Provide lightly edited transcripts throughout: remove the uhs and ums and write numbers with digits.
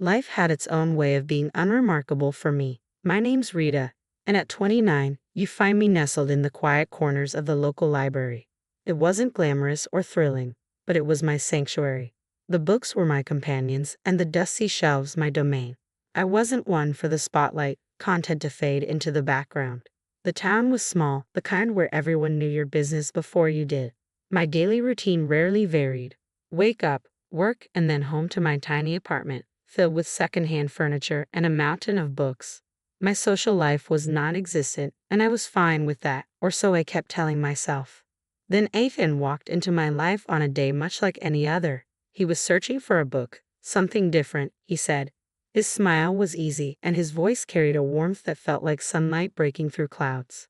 Life had its own way of being unremarkable for me. My name's Rita, and at 29, you find me nestled in the quiet corners of the local library. It wasn't glamorous or thrilling, but it was my sanctuary. The books were my companions, and the dusty shelves my domain. I wasn't one for the spotlight, content to fade into the background. The town was small, the kind where everyone knew your business before you did. My daily routine rarely varied. Wake up, work, and then home to my tiny apartment, filled with secondhand furniture and a mountain of books. My social life was non-existent, and I was fine with that, or so I kept telling myself. Then Ethan walked into my life on a day much like any other. He was searching for a book, something different, he said. His smile was easy, and his voice carried a warmth that felt like sunlight breaking through clouds.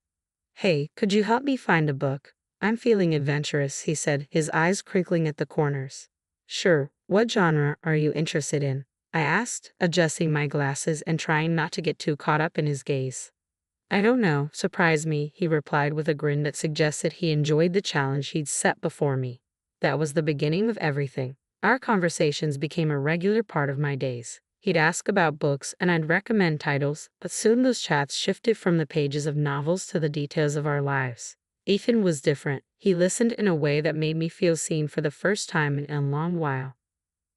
Hey, could you help me find a book? I'm feeling adventurous, he said, his eyes crinkling at the corners. Sure, what genre are you interested in? I asked, adjusting my glasses and trying not to get too caught up in his gaze. I don't know, surprise me, he replied with a grin that suggested he enjoyed the challenge he'd set before me. That was the beginning of everything. Our conversations became a regular part of my days. He'd ask about books and I'd recommend titles, but soon those chats shifted from the pages of novels to the details of our lives. Ethan was different. He listened in a way that made me feel seen for the first time in a long while.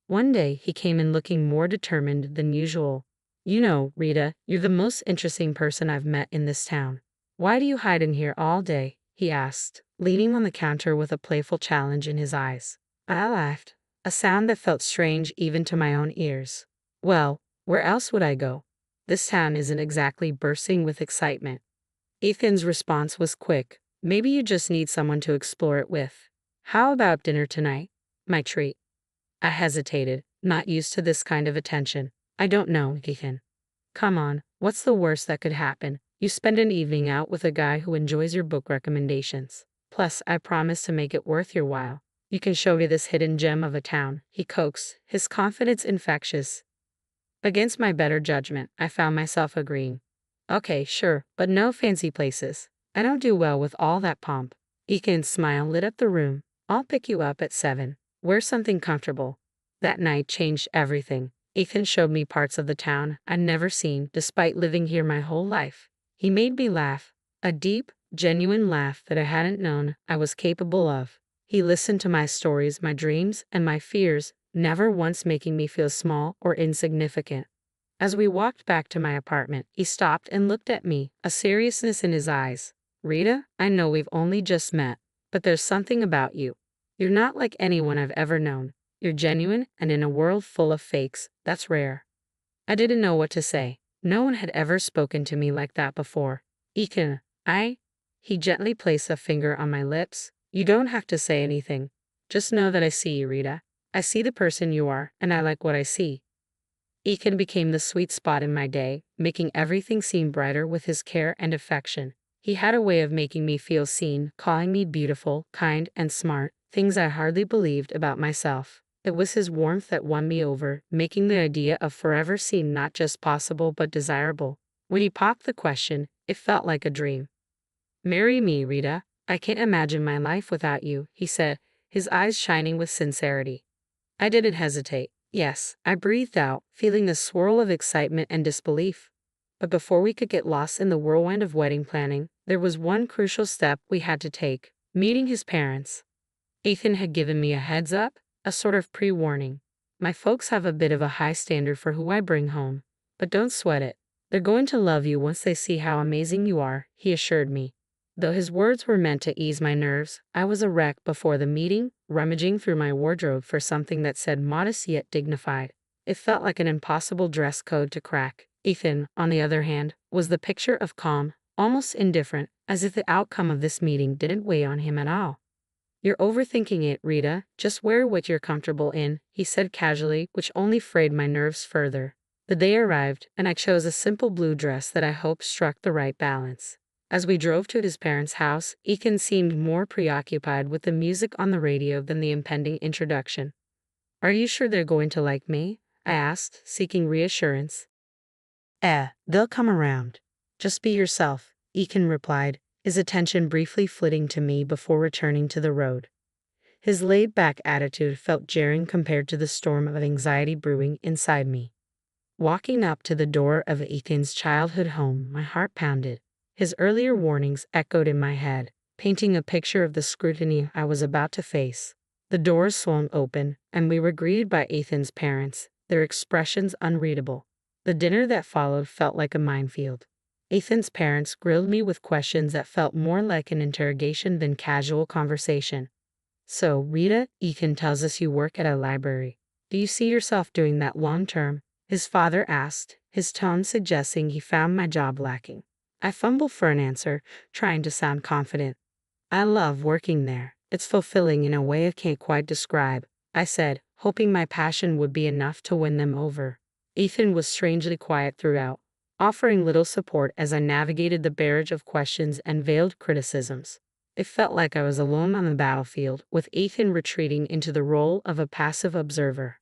One day, he came in looking more determined than usual. You know, Rita, you're the most interesting person I've met in this town. Why do you hide in here all day? He asked, leaning on the counter with a playful challenge in his eyes. I laughed, a sound that felt strange even to my own ears. Well, where else would I go? This town isn't exactly bursting with excitement. Ethan's response was quick. Maybe you just need someone to explore it with. How about dinner tonight? My treat. I hesitated, not used to this kind of attention. I don't know, Ethan. Come on, what's the worst that could happen? You spend an evening out with a guy who enjoys your book recommendations. Plus, I promise to make it worth your while. You can show me this hidden gem of a town, he coaxed, his confidence infectious. Against my better judgment, I found myself agreeing. Okay, sure, but no fancy places. I don't do well with all that pomp. Ethan's smile lit up the room. I'll pick you up at 7. Wear something comfortable. That night changed everything. Ethan showed me parts of the town I'd never seen despite living here my whole life. He made me laugh, a deep, genuine laugh that I hadn't known I was capable of. He listened to my stories, my dreams, and my fears, never once making me feel small or insignificant. As we walked back to my apartment, he stopped and looked at me, a seriousness in his eyes. Rita, I know we've only just met, but there's something about you. You're not like anyone I've ever known. You're genuine, and in a world full of fakes, that's rare. I didn't know what to say. No one had ever spoken to me like that before. Ethan, He gently placed a finger on my lips. You don't have to say anything. Just know that I see you, Rita. I see the person you are, and I like what I see. Ethan became the sweet spot in my day, making everything seem brighter with his care and affection. He had a way of making me feel seen, calling me beautiful, kind, and smart, things I hardly believed about myself. It was his warmth that won me over, making the idea of forever seem not just possible but desirable. When he popped the question, it felt like a dream. Marry me, Rita. I can't imagine my life without you, he said, his eyes shining with sincerity. I didn't hesitate. Yes, I breathed out, feeling the swirl of excitement and disbelief. But before we could get lost in the whirlwind of wedding planning, there was one crucial step we had to take: meeting his parents. Ethan had given me a heads up, a sort of pre-warning. My folks have a bit of a high standard for who I bring home, but don't sweat it. They're going to love you once they see how amazing you are, he assured me. Though his words were meant to ease my nerves, I was a wreck before the meeting, rummaging through my wardrobe for something that said modest yet dignified. It felt like an impossible dress code to crack. Ethan, on the other hand, was the picture of calm, almost indifferent, as if the outcome of this meeting didn't weigh on him at all. You're overthinking it, Rita. Just wear what you're comfortable in, he said casually, which only frayed my nerves further. The day arrived, and I chose a simple blue dress that I hoped struck the right balance. As we drove to his parents' house, Ethan seemed more preoccupied with the music on the radio than the impending introduction. Are you sure they're going to like me? I asked, seeking reassurance. They'll come around. Just be yourself, Ethan replied, his attention briefly flitting to me before returning to the road. His laid-back attitude felt jarring compared to the storm of anxiety brewing inside me. Walking up to the door of Ethan's childhood home, my heart pounded. His earlier warnings echoed in my head, painting a picture of the scrutiny I was about to face. The doors swung open, and we were greeted by Ethan's parents, their expressions unreadable. The dinner that followed felt like a minefield. Ethan's parents grilled me with questions that felt more like an interrogation than casual conversation. "So, Rita, Ethan tells us you work at a library. Do you see yourself doing that long term?" his father asked, his tone suggesting he found my job lacking. I fumbled for an answer, trying to sound confident. "I love working there. It's fulfilling in a way I can't quite describe," I said, hoping my passion would be enough to win them over. Ethan was strangely quiet throughout, offering little support as I navigated the barrage of questions and veiled criticisms. It felt like I was alone on the battlefield, with Ethan retreating into the role of a passive observer.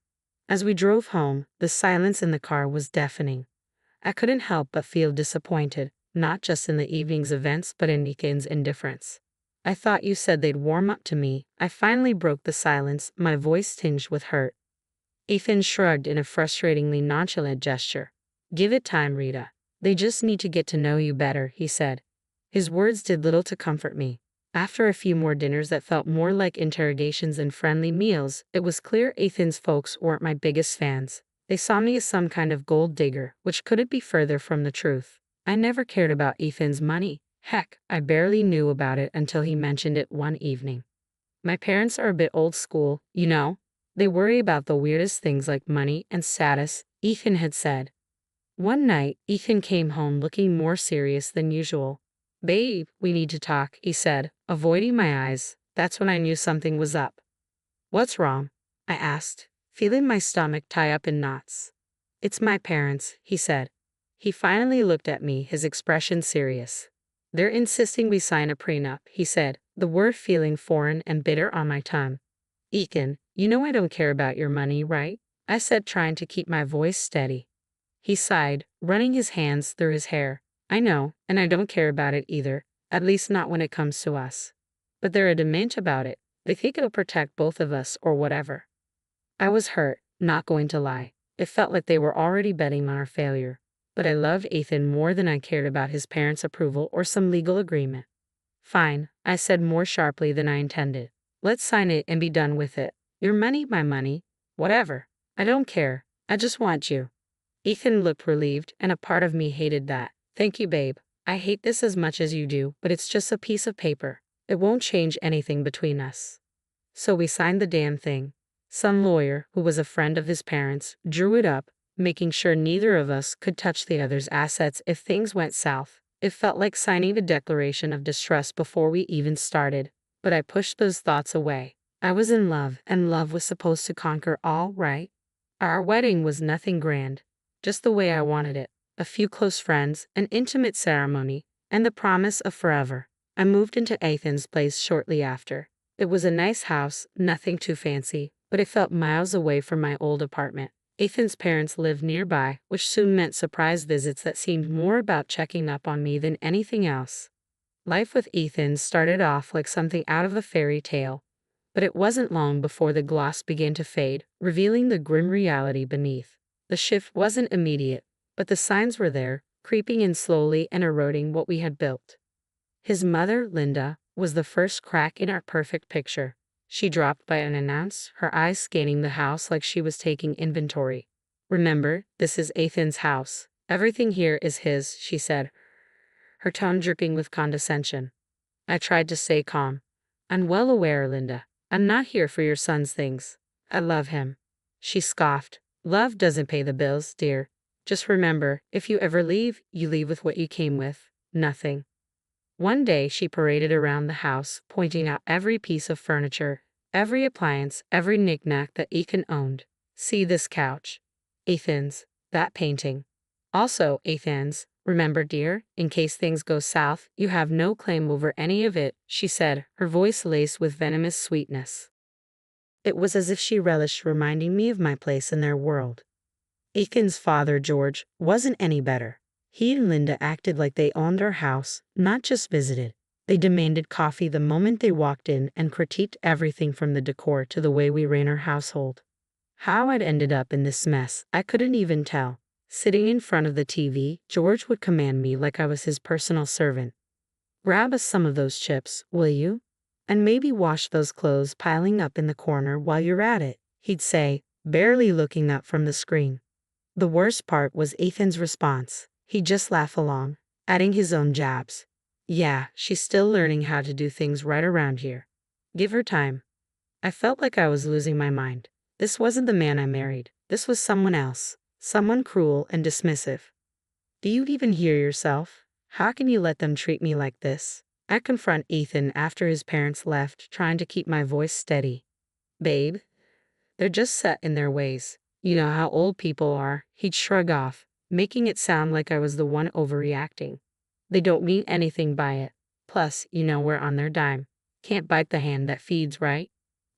As we drove home, the silence in the car was deafening. I couldn't help but feel disappointed, not just in the evening's events but in Ethan's indifference. "I thought you said they'd warm up to me." I finally broke the silence, my voice tinged with hurt. Ethan shrugged in a frustratingly nonchalant gesture. "Give it time, Rita. They just need to get to know you better," he said. His words did little to comfort me. After a few more dinners that felt more like interrogations than friendly meals, it was clear Ethan's folks weren't my biggest fans. They saw me as some kind of gold digger, which couldn't be further from the truth. I never cared about Ethan's money. Heck, I barely knew about it until he mentioned it one evening. "My parents are a bit old school, you know. They worry about the weirdest things like money and status," Ethan had said. One night, Ethan came home looking more serious than usual. "Babe, we need to talk," he said, avoiding my eyes. That's when I knew something was up. "What's wrong?" I asked, feeling my stomach tie up in knots. "It's my parents," he said. He finally looked at me, his expression serious. "They're insisting we sign a prenup," he said, the word feeling foreign and bitter on my tongue. "Ethan, you know I don't care about your money, right?" I said, trying to keep my voice steady. He sighed, running his hands through his hair. "I know, and I don't care about it either, at least not when it comes to us. But they're adamant about it. They think it'll protect both of us or whatever." I was hurt, not going to lie. It felt like they were already betting on our failure. But I loved Ethan more than I cared about his parents' approval or some legal agreement. "Fine," I said more sharply than I intended. "Let's sign it and be done with it. Your money, my money. Whatever. I don't care. I just want you." Ethan looked relieved, and a part of me hated that. "Thank you, babe. I hate this as much as you do, but it's just a piece of paper. It won't change anything between us." So we signed the damn thing. Some lawyer, who was a friend of his parents, drew it up, making sure neither of us could touch the other's assets if things went south. It felt like signing a declaration of distrust before we even started, but I pushed those thoughts away. I was in love, and love was supposed to conquer all, right? Our wedding was nothing grand, just the way I wanted it. A few close friends, an intimate ceremony, and the promise of forever. I moved into Ethan's place shortly after. It was a nice house, nothing too fancy, but it felt miles away from my old apartment. Ethan's parents lived nearby, which soon meant surprise visits that seemed more about checking up on me than anything else. Life with Ethan started off like something out of a fairy tale, but it wasn't long before the gloss began to fade, revealing the grim reality beneath. The shift wasn't immediate, but the signs were there, creeping in slowly and eroding what we had built. His mother, Linda, was the first crack in our perfect picture. She dropped by unannounced, her eyes scanning the house like she was taking inventory. "Remember, this is Ethan's house. Everything here is his," she said, her tone dripping with condescension. I tried to stay calm. "I'm well aware, Linda. I'm not here for your son's things. I love him." She scoffed. "Love doesn't pay the bills, dear. Just remember, if you ever leave, you leave with what you came with. Nothing." One day she paraded around the house, pointing out every piece of furniture, every appliance, every knick-knack that Ethan owned. "See this couch? Ethan's. That painting. Also Ethan's. Remember, dear, in case things go south, you have no claim over any of it," she said, her voice laced with venomous sweetness. It was as if she relished reminding me of my place in their world. Ethan's father, George, wasn't any better. He and Linda acted like they owned our house, not just visited. They demanded coffee the moment they walked in and critiqued everything from the decor to the way we ran our household. How I'd ended up in this mess, I couldn't even tell. Sitting in front of the TV, George would command me like I was his personal servant. Grab us some of those chips, will you? And maybe wash those clothes piling up in the corner while you're at it, he'd say, barely looking up from the screen. The worst part was Ethan's response. He'd just laugh along, adding his own jabs. Yeah, she's still learning how to do things right around here. Give her time. I felt like I was losing my mind. This wasn't the man I married. This was someone else. Someone cruel and dismissive. Do you even hear yourself? How can you let them treat me like this? I confront Ethan after his parents left, trying to keep my voice steady. Babe, they're just set in their ways. You know how old people are. He'd shrug off, making it sound like I was the one overreacting. They don't mean anything by it. Plus, you know we're on their dime. Can't bite the hand that feeds, right?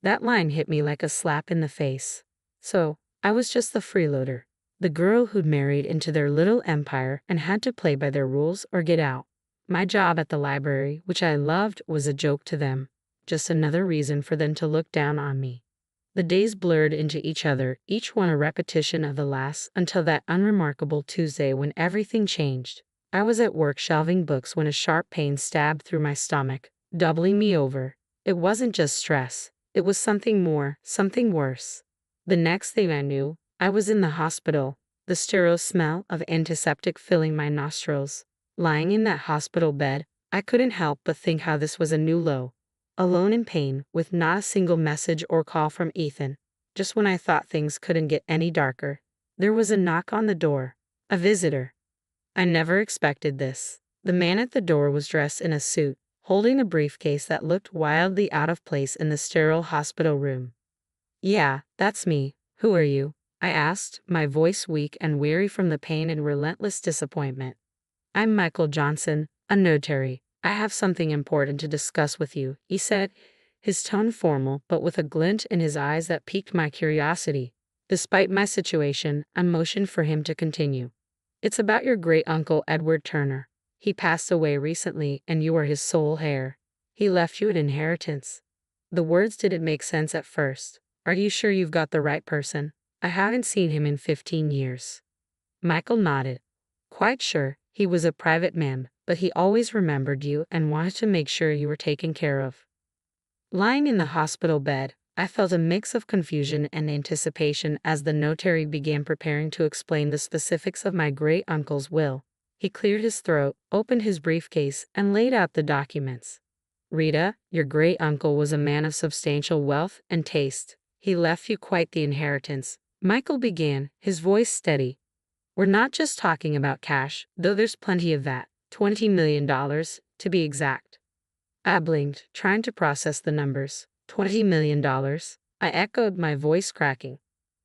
That line hit me like a slap in the face. So, I was just the freeloader. The girl who'd married into their little empire and had to play by their rules or get out. My job at the library, which I loved, was a joke to them. Just another reason for them to look down on me. The days blurred into each other, each one a repetition of the last, until that unremarkable Tuesday when everything changed. I was at work shelving books when a sharp pain stabbed through my stomach, doubling me over. It wasn't just stress. It was something more, something worse. The next thing I knew, I was in the hospital, the sterile smell of antiseptic filling my nostrils. Lying in that hospital bed, I couldn't help but think how this was a new low. Alone in pain, with not a single message or call from Ethan. Just when I thought things couldn't get any darker, there was a knock on the door. A visitor. I never expected this. The man at the door was dressed in a suit, holding a briefcase that looked wildly out of place in the sterile hospital room. Yeah, that's me. Who are you? I asked, my voice weak and weary from the pain and relentless disappointment. I'm Michael Johnson, a notary. I have something important to discuss with you, he said, his tone formal but with a glint in his eyes that piqued my curiosity. Despite my situation, I motioned for him to continue. It's about your great-uncle Edward Turner. He passed away recently and you are his sole heir. He left you an inheritance. The words didn't make sense at first. Are you sure you've got the right person? I haven't seen him in 15 years. Michael nodded. Quite sure. He was a private man, but he always remembered you and wanted to make sure you were taken care of. Lying in the hospital bed, I felt a mix of confusion and anticipation as the notary began preparing to explain the specifics of my great-uncle's will. He cleared his throat, opened his briefcase, and laid out the documents. Rita, your great-uncle was a man of substantial wealth and taste. He left you quite the inheritance. Michael began, his voice steady. We're not just talking about cash, though there's plenty of that. $20 million, to be exact. I blinked, trying to process the numbers. $20 million? I echoed, my voice cracking.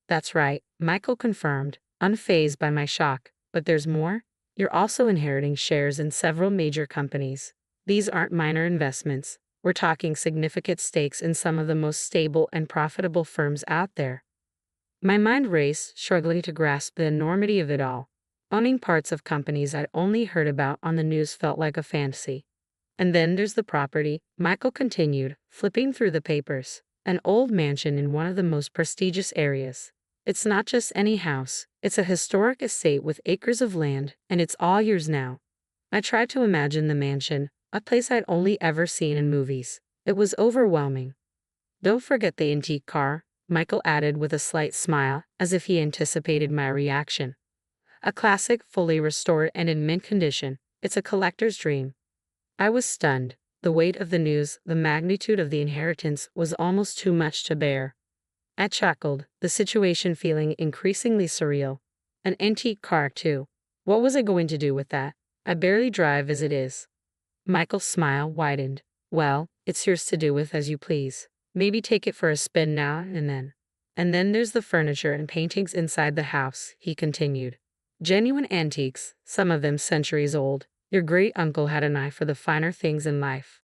That's right, Michael confirmed, unfazed by my shock. But there's more? You're also inheriting shares in several major companies. These aren't minor investments. We're talking significant stakes in some of the most stable and profitable firms out there. My mind raced, struggling to grasp the enormity of it all. Owning parts of companies I'd only heard about on the news felt like a fantasy. And then there's the property, Michael continued, flipping through the papers. An old mansion in one of the most prestigious areas. It's not just any house, it's a historic estate with acres of land, and it's all yours now. I tried to imagine the mansion, a place I'd only ever seen in movies. It was overwhelming. Don't forget the antique car, Michael added with a slight smile, as if he anticipated my reaction. A classic, fully restored and in mint condition. It's a collector's dream. I was stunned. The weight of the news, the magnitude of the inheritance, was almost too much to bear. I chuckled, the situation feeling increasingly surreal. An antique car, too. What was I going to do with that? I barely drive as it is. Michael's smile widened. Well, it's yours to do with as you please. Maybe take it for a spin now and then. And then there's the furniture and paintings inside the house, he continued. Genuine antiques, some of them centuries old. Your great-uncle had an eye for the finer things in life.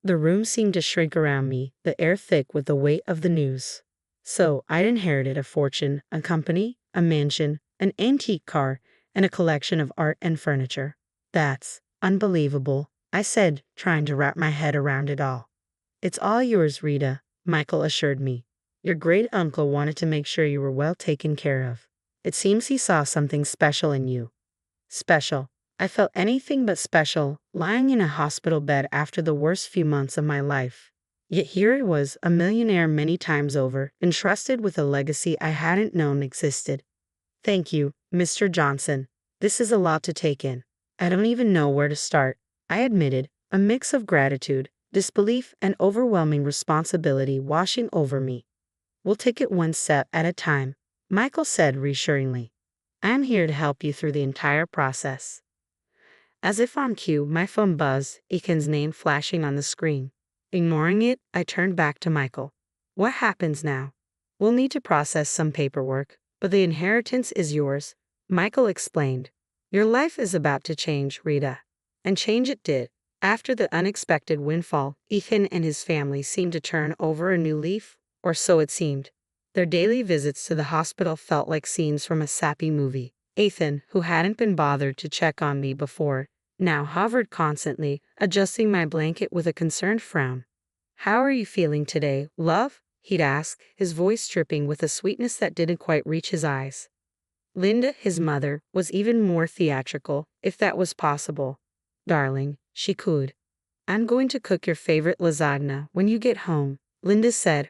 The room seemed to shrink around me, the air thick with the weight of the news. So, I'd inherited a fortune, a company, a mansion, an antique car, and a collection of art and furniture. That's unbelievable, I said, trying to wrap my head around it all. It's all yours, Rita, Michael assured me. Your great-uncle wanted to make sure you were well taken care of. It seems he saw something special in you. Special. I felt anything but special, lying in a hospital bed after the worst few months of my life. Yet here I was, a millionaire many times over, entrusted with a legacy I hadn't known existed. Thank you, Mr. Johnson. This is a lot to take in. I don't even know where to start, I admitted, a mix of gratitude, disbelief, and overwhelming responsibility washing over me. We'll take it one step at a time, Michael said reassuringly. I'm here to help you through the entire process. As if on cue, my phone buzzed, Ethan's name flashing on the screen. Ignoring it, I turned back to Michael. What happens now? We'll need to process some paperwork, but the inheritance is yours, Michael explained. Your life is about to change, Rita. And change it did. After the unexpected windfall, Ethan and his family seemed to turn over a new leaf, or so it seemed. Their daily visits to the hospital felt like scenes from a sappy movie. Ethan, who hadn't been bothered to check on me before, now hovered constantly, adjusting my blanket with a concerned frown. How are you feeling today, love? He'd ask, his voice dripping with a sweetness that didn't quite reach his eyes. Linda, his mother, was even more theatrical, if that was possible. Darling, she cooed. I'm going to cook your favorite lasagna when you get home, Linda said,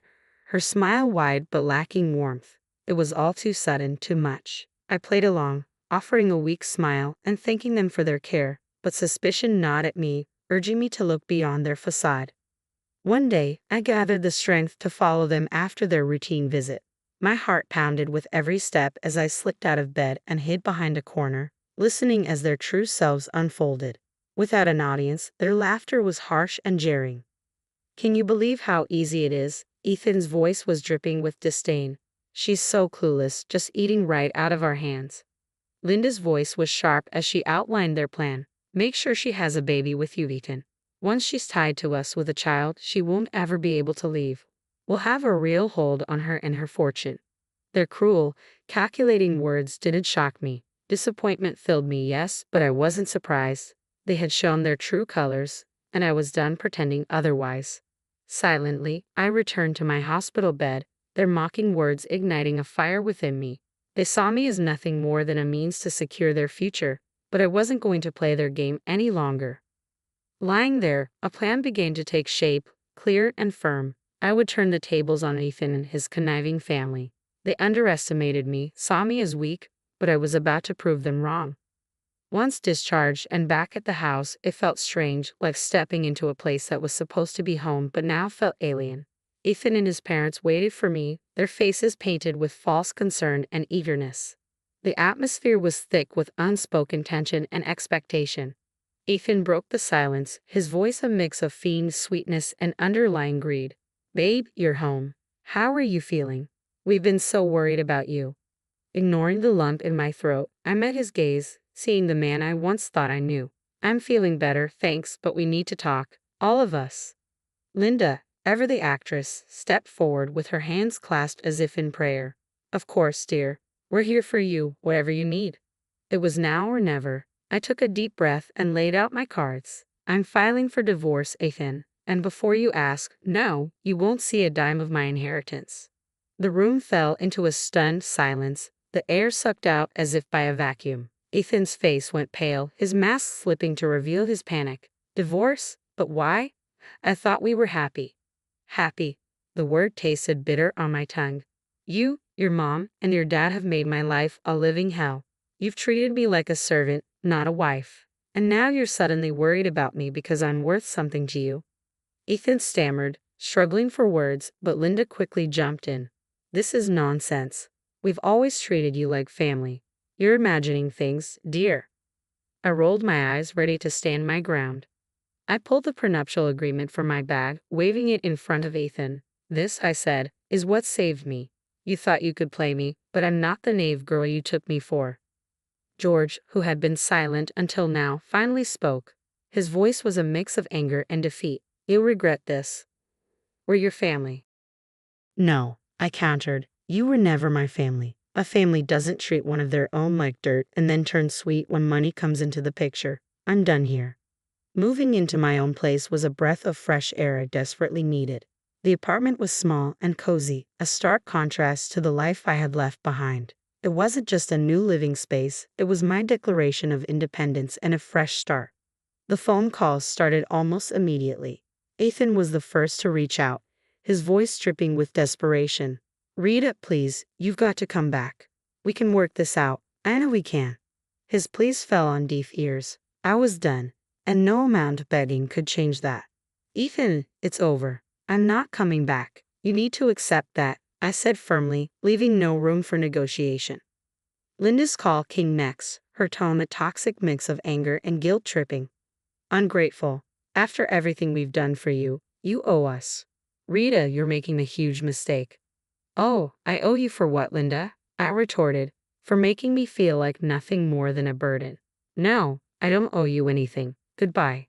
her smile wide but lacking warmth. It was all too sudden, too much. I played along, offering a weak smile and thanking them for their care, but suspicion gnawed at me, urging me to look beyond their facade. One day, I gathered the strength to follow them after their routine visit. My heart pounded with every step as I slipped out of bed and hid behind a corner, listening as their true selves unfolded. Without an audience, their laughter was harsh and jeering. Can you believe how easy it is? Ethan's voice was dripping with disdain. She's so clueless, just eating right out of our hands. Linda's voice was sharp as she outlined their plan. Make sure she has a baby with you, Ethan. Once she's tied to us with a child, she won't ever be able to leave. We'll have a real hold on her and her fortune. Their cruel, calculating words didn't shock me. Disappointment filled me, yes, but I wasn't surprised. They had shown their true colors, and I was done pretending otherwise. Silently, I returned to my hospital bed, their mocking words igniting a fire within me. They saw me as nothing more than a means to secure their future, but I wasn't going to play their game any longer. Lying there, a plan began to take shape, clear and firm. I would turn the tables on Ethan and his conniving family. They underestimated me, saw me as weak, but I was about to prove them wrong. Once discharged and back at the house, it felt strange, like stepping into a place that was supposed to be home but now felt alien. Ethan and his parents waited for me, their faces painted with false concern and eagerness. The atmosphere was thick with unspoken tension and expectation. Ethan broke the silence, his voice a mix of feigned sweetness and underlying greed. Babe, you're home. How are you feeling? We've been so worried about you. Ignoring the lump in my throat, I met his gaze, seeing the man I once thought I knew. I'm feeling better, thanks, but we need to talk. All of us. Linda, ever the actress, stepped forward with her hands clasped as if in prayer. Of course, dear. We're here for you, whatever you need. It was now or never. I took a deep breath and laid out my cards. I'm filing for divorce, Ethan, and before you ask, no, you won't see a dime of my inheritance. The room fell into a stunned silence, the air sucked out as if by a vacuum. Ethan's face went pale, his mask slipping to reveal his panic. Divorce? But why? I thought we were happy. Happy. The word tasted bitter on my tongue. You, your mom, and your dad have made my life a living hell. You've treated me like a servant, not a wife. And now you're suddenly worried about me because I'm worth something to you. Ethan stammered, struggling for words, but Linda quickly jumped in. This is nonsense. We've always treated you like family. You're imagining things, dear. I rolled my eyes, ready to stand my ground. I pulled the prenuptial agreement from my bag, waving it in front of Ethan. This, I said, is what saved me. You thought you could play me, but I'm not the naive girl you took me for. George, who had been silent until now, finally spoke. His voice was a mix of anger and defeat. You'll regret this. We're your family. No, I countered. You were never my family. A family doesn't treat one of their own like dirt and then turn sweet when money comes into the picture. I'm done here. Moving into my own place was a breath of fresh air I desperately needed. The apartment was small and cozy, a stark contrast to the life I had left behind. It wasn't just a new living space, it was my declaration of independence and a fresh start. The phone calls started almost immediately. Ethan was the first to reach out, his voice dripping with desperation. Rita, please, you've got to come back. We can work this out. I know we can. His pleas fell on deaf ears. I was done, and no amount of begging could change that. Ethan, it's over. I'm not coming back. You need to accept that, I said firmly, leaving no room for negotiation. Linda's call came next, her tone a toxic mix of anger and guilt-tripping. Ungrateful. After everything we've done for you, you owe us. Rita, you're making a huge mistake. Oh, I owe you for what, Linda? I retorted, for making me feel like nothing more than a burden. No, I don't owe you anything. Goodbye.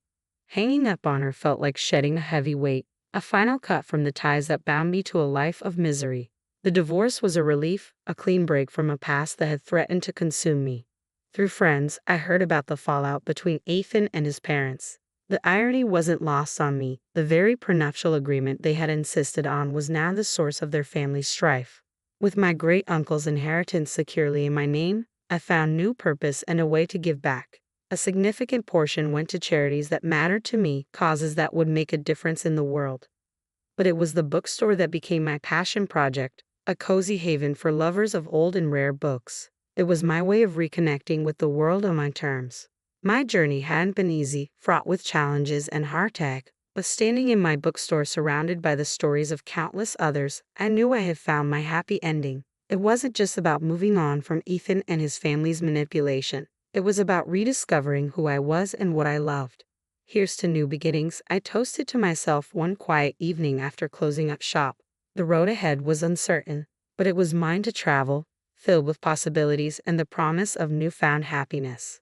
Hanging up on her felt like shedding a heavy weight, a final cut from the ties that bound me to a life of misery. The divorce was a relief, a clean break from a past that had threatened to consume me. Through friends, I heard about the fallout between Ethan and his parents. The irony wasn't lost on me. The very prenuptial agreement they had insisted on was now the source of their family's strife. With my great-uncle's inheritance securely in my name, I found new purpose and a way to give back. A significant portion went to charities that mattered to me, causes that would make a difference in the world. But it was the bookstore that became my passion project, a cozy haven for lovers of old and rare books. It was my way of reconnecting with the world on my terms. My journey hadn't been easy, fraught with challenges and heartache, but standing in my bookstore surrounded by the stories of countless others, I knew I had found my happy ending. It wasn't just about moving on from Ethan and his family's manipulation. It was about rediscovering who I was and what I loved. Here's to new beginnings, I toasted to myself one quiet evening after closing up shop. The road ahead was uncertain, but it was mine to travel, filled with possibilities and the promise of newfound happiness.